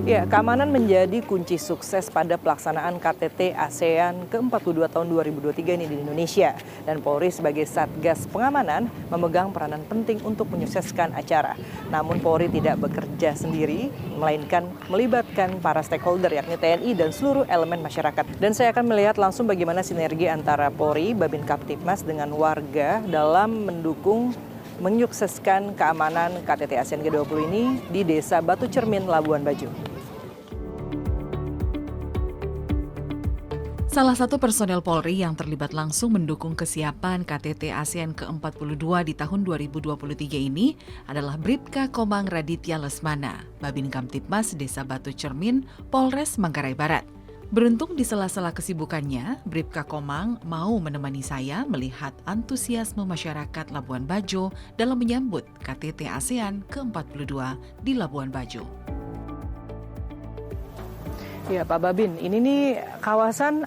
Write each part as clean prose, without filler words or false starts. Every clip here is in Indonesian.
Ya, keamanan menjadi kunci sukses pada pelaksanaan KTT ASEAN ke-42 tahun 2023 ini di Indonesia. Dan Polri sebagai Satgas Pengamanan memegang peranan penting untuk menyukseskan acara. Namun Polri tidak bekerja sendiri, melainkan melibatkan para stakeholder yakni TNI dan seluruh elemen masyarakat. Dan saya akan melihat langsung bagaimana sinergi antara Polri, Babin Kamtibmas dengan warga dalam mendukung menyukseskan keamanan KTT ASEAN Ke-20 ini di Desa Batu Cermin, Labuan Bajo. Salah satu personel Polri yang terlibat langsung mendukung kesiapan KTT ASEAN ke-42 di tahun 2023 ini adalah Bribka Komang Raditya Lesmana, Babin Kamtibmas Desa Batu Cermin, Polres Manggarai Barat. Beruntung di sela-sela kesibukannya, Bribka Komang mau menemani saya melihat antusiasme masyarakat Labuan Bajo dalam menyambut KTT ASEAN ke-42 di Labuan Bajo. Ya Pak Babin, ini nih kawasan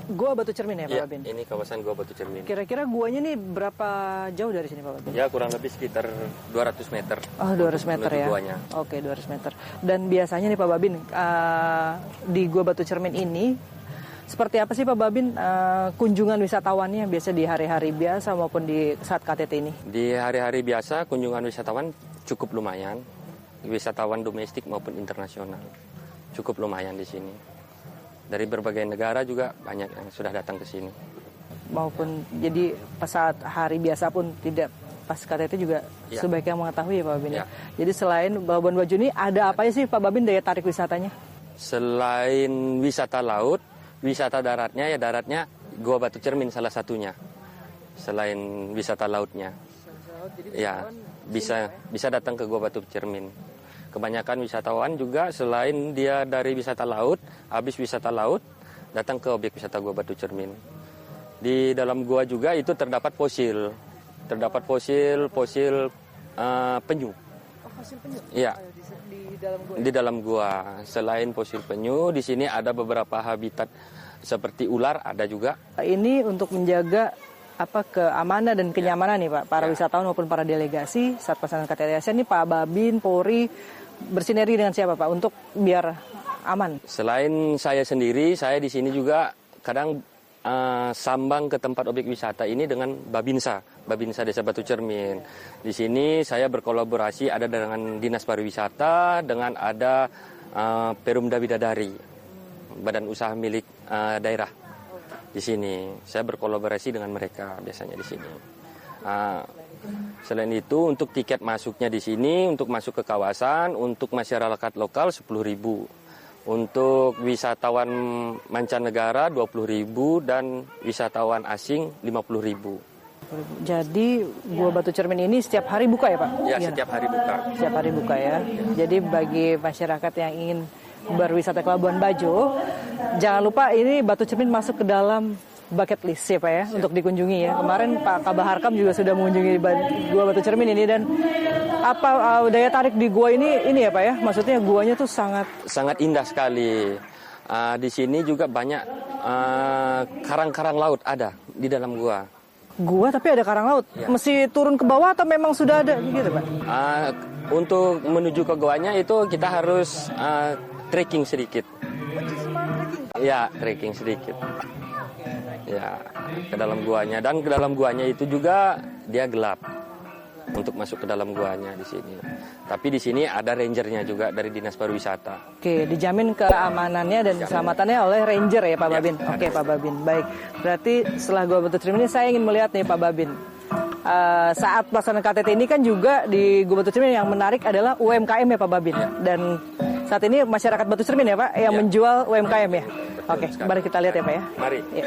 Gua Batu Cermin ya Pak Babin? Ini kawasan Gua Batu Cermin. Kira-kira guanya nih berapa jauh dari sini Pak Babin? Ya kurang lebih sekitar 200 meter. Oh 200 meter ya? Guanya. Oke 200 meter. Dan biasanya nih Pak Babin, di Gua Batu Cermin ini, seperti apa sih Pak Babin kunjungan wisatawannya biasa di hari-hari biasa maupun di saat KTT ini? Di hari-hari biasa kunjungan wisatawan cukup lumayan. Wisatawan domestik maupun internasional. Cukup lumayan di sini. Dari berbagai negara juga banyak yang sudah datang ke sini. Maupun jadi pas saat hari biasa pun tidak pas KTT juga sebaiknya mengetahui ya Pak Babin. Ya. Jadi selain Labuan Bajo ini ada apa sih Pak Babin daya tarik wisatanya? Selain wisata laut, wisata daratnya Gua Batu Cermin salah satunya. Selain wisata lautnya. Ya, bisa datang ke Gua Batu Cermin. Kebanyakan wisatawan juga selain dia dari wisata laut, habis wisata laut, datang ke objek wisata Gua Batu Cermin. Di dalam gua juga itu terdapat fosil penyu. Oh, fosil penyu? Iya. Di dalam gua? Di dalam gua. Selain fosil penyu, di sini ada beberapa habitat seperti ular, ada juga. Ini untuk menjaga keamanan dan kenyamanan nih Pak, para wisatawan maupun para delegasi saat pelaksanaan KTT ASEAN ini Pak Babin, Polri bersinergi dengan siapa Pak untuk biar aman? Selain saya sendiri, saya di sini juga kadang sambang ke tempat objek wisata ini dengan Babinsa Desa Batu Cermin. Di sini saya berkolaborasi ada dengan Dinas Pariwisata, dengan ada Perumda Bidadari, badan usaha milik daerah. Di sini saya berkolaborasi dengan mereka biasanya di sini. Selain itu untuk tiket masuknya di sini untuk masuk ke kawasan untuk masyarakat lokal 10.000, untuk wisatawan mancanegara 20.000 dan wisatawan asing 50.000. Jadi Gua Batu Cermin ini setiap hari buka ya Pak? Ya, setiap hari buka. Setiap hari buka ya. Jadi bagi masyarakat yang ingin berwisata ke Labuan Bajo, jangan lupa ini Batu Cermin masuk ke dalam bucket list ya Pak ya, untuk dikunjungi ya. Kemarin Pak Kabah Harkam juga sudah mengunjungi Gua Batu Cermin ini, dan apa daya tarik di gua ini ya Pak ya, maksudnya guanya tuh sangat indah sekali. Di sini juga banyak karang-karang laut ada di dalam gua. Gua tapi ada karang laut, mesti turun ke bawah atau memang sudah ada gitu Pak? Untuk menuju ke guanya itu kita harus trekking sedikit. Ya, trekking sedikit. Ya, ke dalam guanya, dan ke dalam guanya itu juga dia gelap untuk masuk ke dalam guanya di sini. Tapi di sini ada rangernya juga dari Dinas Pariwisata. Oke, dijamin keamanannya dan keselamatannya oleh ranger ya Pak Babin. Oke Pak Babin, baik. Berarti setelah Gua Batu Cermin ini saya ingin melihat nih Pak Babin. Saat pelaksanaan KTT ini kan juga di Gua Batu Cermin yang menarik adalah UMKM ya Pak Babin. Dan saat ini masyarakat Batu Cermin ya Pak yang menjual UMKM ya. Oke, mari kita lihat ya Pak ya. Mari. Ya.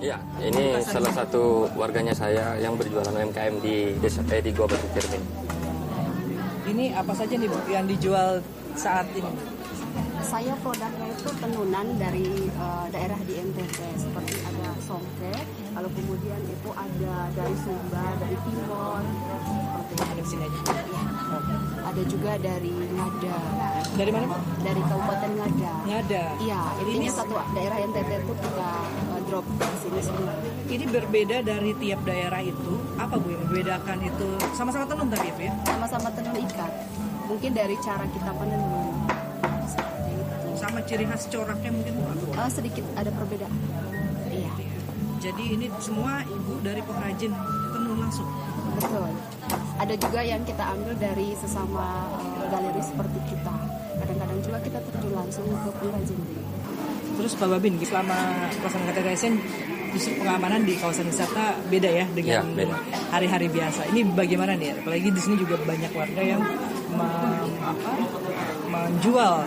Ya, ini salah satu warganya saya yang berjualan UMKM di Gua Batu Cermin. Ini apa saja nih Bu yang dijual saat ini? Saya produknya itu tenunan dari daerah di NTT, seperti ada songke, lalu kemudian itu ada dari Sumba, dari Timor, Ada di sini aja. ya. Ada juga dari Ngada. Dari mana Pak? Dari Kabupaten Ngada. Ngada. Iya, intinya satu daerah NTT itu kita drop di sini semua. Ini berbeda dari tiap daerah itu. Apa Bu yang membedakan itu? Sama-sama tenun tadi ya, Bu ya? Sama-sama tenun ikat. Mungkin dari cara kita menenun seperti itu. Sama ciri khas coraknya mungkin Bu? Sedikit ada perbedaan. Iya, Jadi ini semua Ibu dari pengrajin tenun langsung. betul. Ada juga yang kita ambil dari sesama galeri seperti kita. Kadang-kadang juga kita terjun langsung ke pengrajin. Terus Pak Babin, selama pelaksanaan KTT ASEAN justru pengamanan di kawasan wisata beda ya dengan Ya, beda. hari-hari biasa. Ini bagaimana nih? Apalagi di sini juga banyak warga yang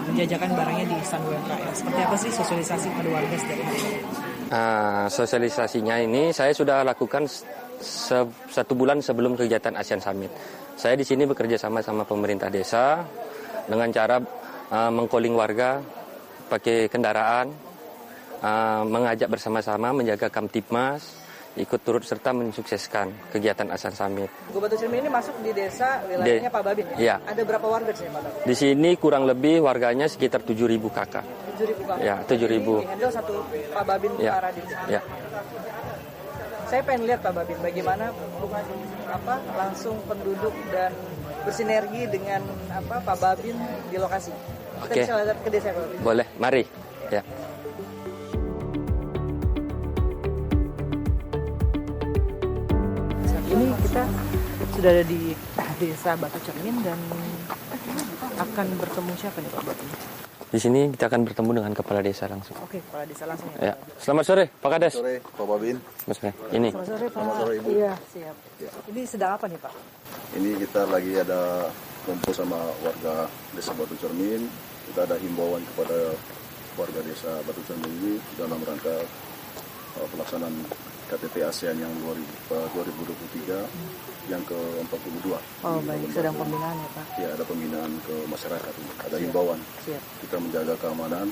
menjajakan barangnya di stand UMKM. Seperti apa sih sosialisasi pada warga setiap hari? Sosialisasinya ini saya sudah lakukan 1 bulan sebelum kegiatan ASEAN Summit. Saya di sini bekerja sama pemerintah desa dengan cara mengcalling warga pakai kendaraan, mengajak bersama-sama menjaga Kamtipmas, ikut turut serta mensukseskan kegiatan ASEAN Summit. Gua Batu Cermin ini masuk di desa wilayahnya Pak Babin ya? Iya. Ada berapa warga di sini Pak Babin? Di sini kurang lebih warganya sekitar 7.000 kakak. 7.000 Pak. Ya, 7.000. Ini handle satu Pak Babin Ya. Paradin. Ya. Saya pengen lihat Pak Babin bagaimana langsung penduduk dan bersinergi dengan Pak Babin di lokasi. Kita Oke. bisa lihat ke desa Pak Babin. Boleh, mari. Ya. Saat ini kita sudah ada di desa Batu Cermin dan akan bertemu siapa nih Pak Babin? Di sini kita akan bertemu dengan kepala desa langsung. Oke, kepala desa langsung ya. Ya. Selamat sore, Pak Kades. Sore, Pak Babin. Selamat sore. Ini. Selamat sore Pak. Selamat sore, Ibu. Iya, siap. Ini sedang apa nih Pak? Ini kita lagi ada kumpul sama warga desa Batu Cermin. Kita ada himbauan kepada warga desa Batu Cermin ini dalam rangka pelaksanaan KTT ASEAN yang 2023 yang ke-42. Oh baik, sedang pembinaan ya Pak. Ya, ada pembinaan ke masyarakat. Ada himbauan. Siap. Kita menjaga keamanan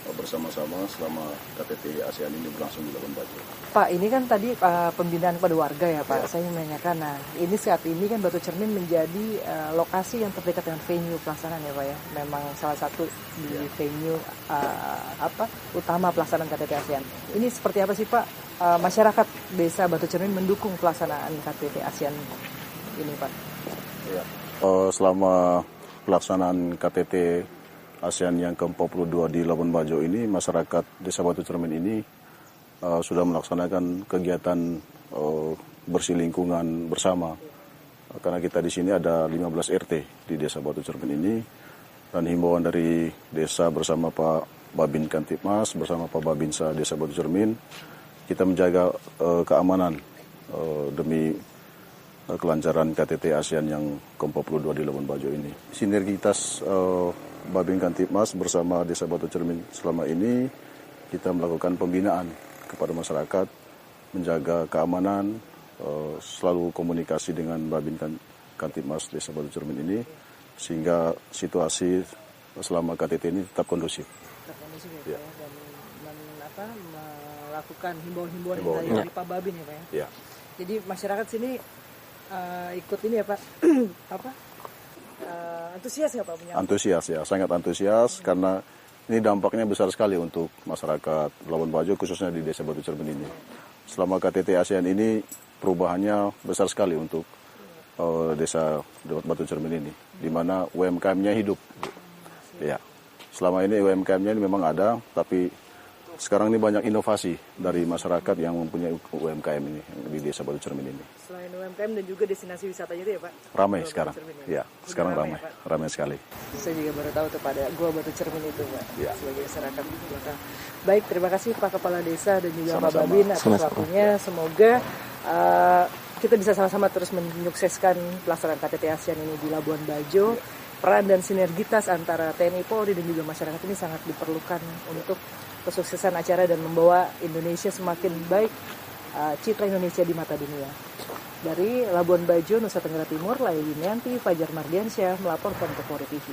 bersama-sama selama KTT ASEAN ini berlangsung di Labuan Bajo. Pak, ini kan tadi pembinaan kepada warga ya Pak. Saya menanyakan, nah ini saat ini kan Batu Cermin menjadi lokasi yang terdekat dengan venue pelaksanaan ya Pak ya. Memang salah satu di venue utama pelaksanaan KTT ASEAN. Ini seperti apa sih Pak masyarakat desa Batu Cermin mendukung pelaksanaan KTT ASEAN ini Pak? Ya. Selama pelaksanaan KTT ASEAN yang ke-42 di Labuan Bajo ini, masyarakat desa Batu Cermin ini sudah melaksanakan kegiatan bersih lingkungan bersama. Karena kita di sini ada 15 RT di desa Batu Cermin ini, dan himbauan dari desa bersama Pak Babin Kamtipmas, bersama Pak Babinsa desa Batu Cermin, kita menjaga keamanan demi kelancaran KTT ASEAN yang ke-42 di Labuan Bajo ini. Sinergitas Babin Kamtipmas bersama desa Batu Cermin selama ini kita melakukan pembinaan kepada masyarakat, menjaga keamanan, selalu komunikasi dengan Babin Kamtipmas desa Batu Cermin ini sehingga situasi selama KTT ini tetap kondusif. Terkondusif Ya. ya, Pak ya. Dan melakukan himbauan-himbauan Himbauan, dari ya. Pak Babin ya Pak ya. Ya. Jadi masyarakat sini ikut ini ya Pak, antusias ya Pak punya? Antusias ya, sangat antusias karena ini dampaknya besar sekali untuk masyarakat Labuan Bajo khususnya di desa Batu Cermin ini. Selama KTT ASEAN ini perubahannya besar sekali untuk desa Batu Cermin ini, di mana UMKM-nya hidup. Ya, selama ini UMKM-nya ini memang ada, tapi sekarang ini banyak inovasi dari masyarakat yang mempunyai UMKM ini di desa Batu Cermin ini. Selain UMKM dan juga destinasi wisatanya itu ya Pak? Ramai Gua sekarang, Batu Cermin ya, sekarang Udah ramai, ya, Pak? ramai sekali. Saya juga baru tahu tuh pada Gua Batu Cermin itu Pak, Ya. sebagai masyarakat belakang. Baik, terima kasih Pak Kepala Desa dan juga Pak Sama-sama. Babin atas Sama-sama. waktunya. Semoga kita bisa sama-sama terus menyukseskan pelaksanaan KTT ASEAN ini di Labuan Bajo. Peran dan sinergitas antara TNI Polri dan juga masyarakat ini sangat diperlukan untuk kesuksesan acara dan membawa Indonesia semakin baik, citra Indonesia di mata dunia. Dari Labuan Bajo, Nusa Tenggara Timur, Laili Yunianti, Fajar Mardiansyah melaporkan untuk Polri TV.